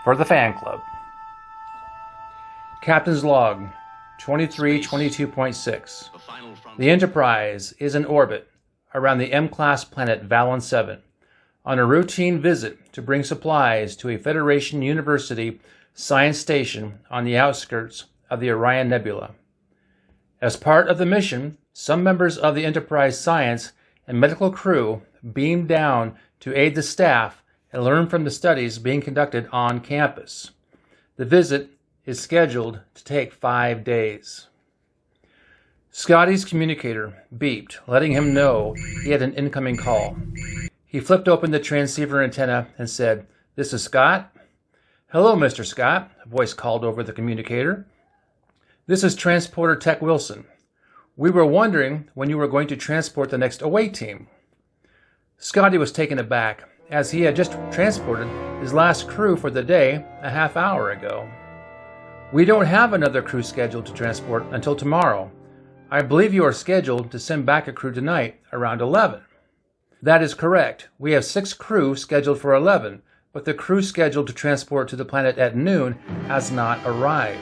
for the fan club. Captain's log 2322.6. The Enterprise is in orbit around the M-class planet Valen 7 on a routine visit to bring supplies to a Federation University science station on the outskirts of the Orion Nebula. As part of the mission, some members of the Enterprise science and medical crew beamed down to aid the staff and learn from the studies being conducted on campus. The visit is scheduled to take 5 days. Scotty's communicator beeped, letting him know he had an incoming call. He flipped open the transceiver antenna and said, "This is Scott." "Hello, Mr. Scott," a voice called over the communicator. "This is Transporter Tech Wilson. We were wondering when you were going to transport the next away team." Scotty was taken aback, as he had just transported his last crew for the day a half hour ago. "We don't have another crew scheduled to transport until tomorrow. I believe you are scheduled to send back a crew tonight around 11. "That is correct. We have 6 crew scheduled for 11, but the crew scheduled to transport to the planet at noon has not arrived."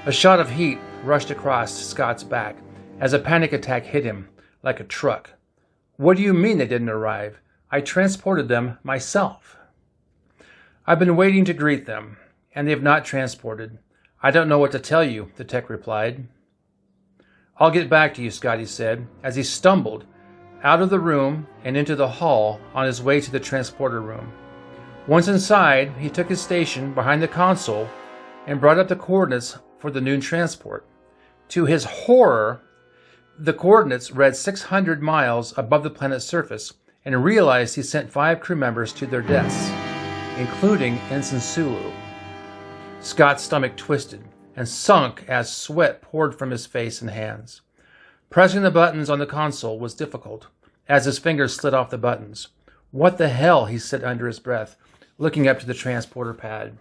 A shot of heat rushed across Scott's back as a panic attack hit him like a truck. "What do you mean they didn't arrive? I transported them myself." "I've been waiting to greet them, and they have not transported. I don't know what to tell you," the tech replied. "I'll get back to you," Scotty said, as he stumbled out of the room and into the hall on his way to the transporter room. Once inside, he took his station behind the console and brought up the coordinates for the noon transport. To his horror, the coordinates read 600 miles above the planet's surface, and realized he sent 5 crew members to their deaths, including Ensign Sulu. Scott's stomach twisted and sunk as sweat poured from his face and hands. Pressing the buttons on the console was difficult, as his fingers slid off the buttons. "What the hell?" he said under his breath, looking up to the transporter pad.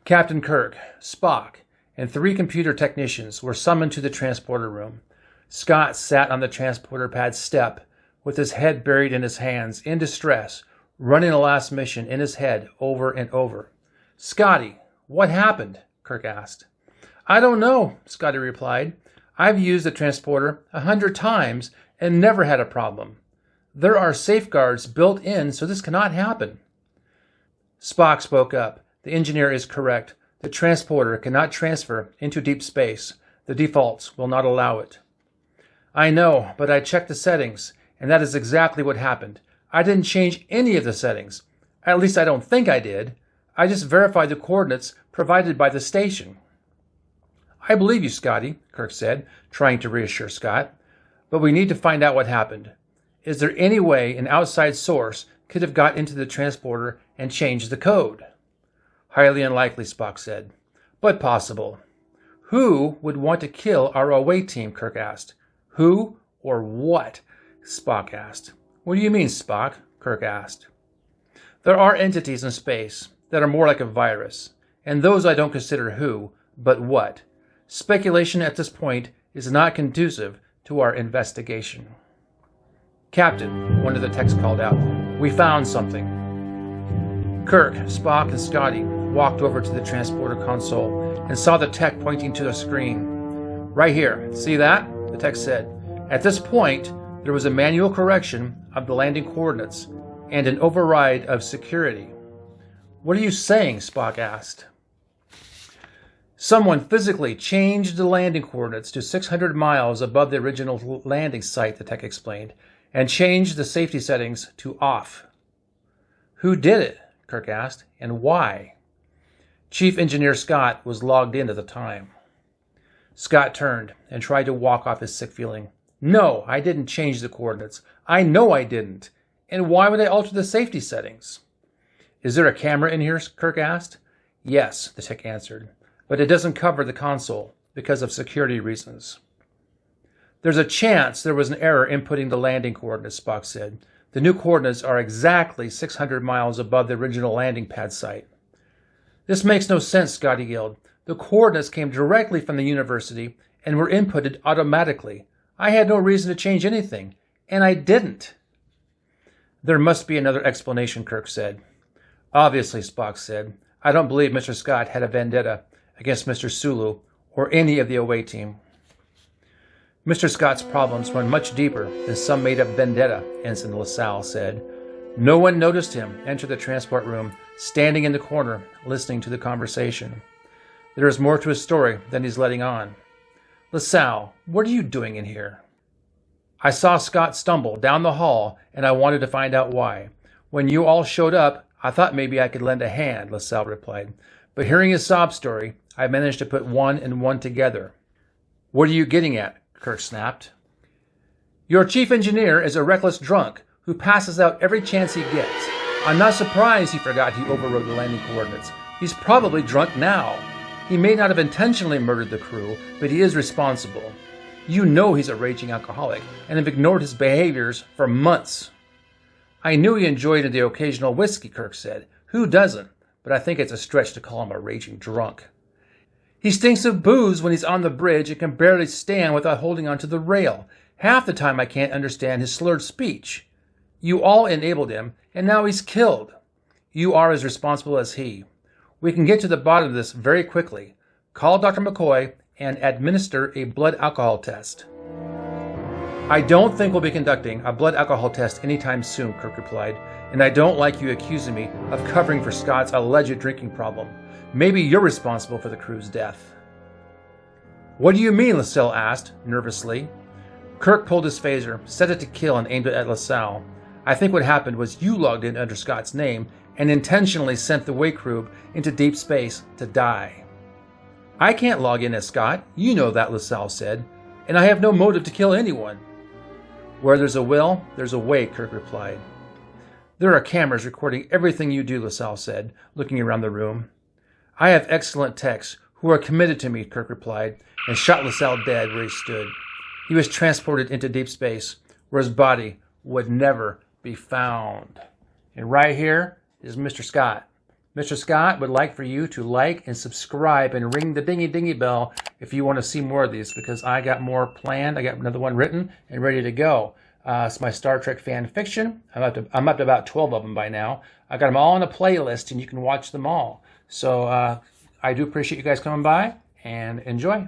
Captain Kirk, Spock, and 3 computer technicians were summoned to the transporter room. Scott sat on the transporter pad step, with his head buried in his hands, in distress, running the last mission in his head over and over. "Scotty, what happened?" Kirk asked. "I don't know," Scotty replied. "I've used the transporter 100 times and never had a problem. There are safeguards built in, so this cannot happen." Spock spoke up. "The engineer is correct. The transporter cannot transfer into deep space. The defaults will not allow it." "I know, but I checked the settings, and that is exactly what happened. I didn't change any of the settings. At least I don't think I did. I just verified the coordinates provided by the station." "I believe you, Scotty," Kirk said, trying to reassure Scott. "But we need to find out what happened. Is there any way an outside source could have got into the transporter and changed the code?" "Highly unlikely," Spock said, "but possible." "Who would want to kill our away team?" Kirk asked. "Who or what?" Spock asked. "What do you mean, Spock?" Kirk asked. "There are entities in space that are more like a virus, and those I don't consider who, but what. Speculation at this point is not conducive to our investigation." "Captain," one of the techs called out, "we found something." Kirk, Spock, and Scotty walked over to the transporter console and saw the tech pointing to the screen. "Right here, see that?" the tech said. At this point, there was a manual correction of the landing coordinates and an override of security. "What are you saying?" Spock asked. "Someone physically changed the landing coordinates to 600 miles above the original landing site," the tech explained, "and changed the safety settings to off." "Who did it?" Kirk asked, "and why?" Chief Engineer Scott was logged in at the time. Scott turned and tried to walk off his sick feeling. "No, I didn't change the coordinates. I know I didn't. And why would I alter the safety settings?" "Is there a camera in here?" Kirk asked. "Yes," the tech answered, "but it doesn't cover the console because of security reasons." "There's a chance there was an error inputting the landing coordinates," Spock said. "The new coordinates are exactly 600 miles above the original landing pad site." "This makes no sense," Scotty yelled. "The coordinates came directly from the university and were inputted automatically. I had no reason to change anything, and I didn't." "There must be another explanation," Kirk said. Obviously, Spock said. I don't believe Mr. Scott had a vendetta against Mr. Sulu or any of the away team. Mr. Scott's problems run much deeper than some made-up vendetta, Ensign LaSalle said. No one noticed him enter the transport room, standing in the corner, listening to the conversation. There is more to his story than he's letting on. LaSalle, what are you doing in here? I saw Scott stumble down the hall, and I wanted to find out why. When you all showed up, I thought maybe I could lend a hand, LaSalle replied. But hearing his sob story, I managed to put one and one together. What are you getting at? Kirk snapped. Your chief engineer is a reckless drunk who passes out every chance he gets. I'm not surprised he forgot he overrode the landing coordinates. He's probably drunk now. He may not have intentionally murdered the crew, but he is responsible. You know he's a raging alcoholic and have ignored his behaviors for months. I knew he enjoyed the occasional whiskey, Kirk said. Who doesn't? But I think it's a stretch to call him a raging drunk. He stinks of booze when he's on the bridge and can barely stand without holding onto the rail. Half the time I can't understand his slurred speech. You all enabled him, and now he's killed. You are as responsible as he. We can get to the bottom of this very quickly. Call Dr. McCoy and administer a blood alcohol test. I don't think we'll be conducting a blood alcohol test anytime soon, Kirk replied, and I don't like you accusing me of covering for Scott's alleged drinking problem. Maybe you're responsible for the crew's death. What do you mean? LaSalle asked, nervously. Kirk pulled his phaser, set it to kill, and aimed it at LaSalle. I think what happened was you logged in under Scott's name and intentionally sent the way crew into deep space to die. I can't log in as Scott. You know that, LaSalle said, and I have no motive to kill anyone. Where there's a will, there's a way, Kirk replied. There are cameras recording everything you do, LaSalle said, looking around the room. I have excellent techs who are committed to me, Kirk replied, and shot LaSalle dead where he stood. He was transported into deep space, where his body would never be found. And right here is Mr. Scott. Mr. Scott would like for you to like and subscribe and ring the dingy bell if you want to see more of these, because I got more planned. I got another one written and ready to go. It's my Star Trek fan fiction. I'm up to about 12 of them by now. I got them all on a playlist, and you can watch them all. So I do appreciate you guys coming by, and enjoy.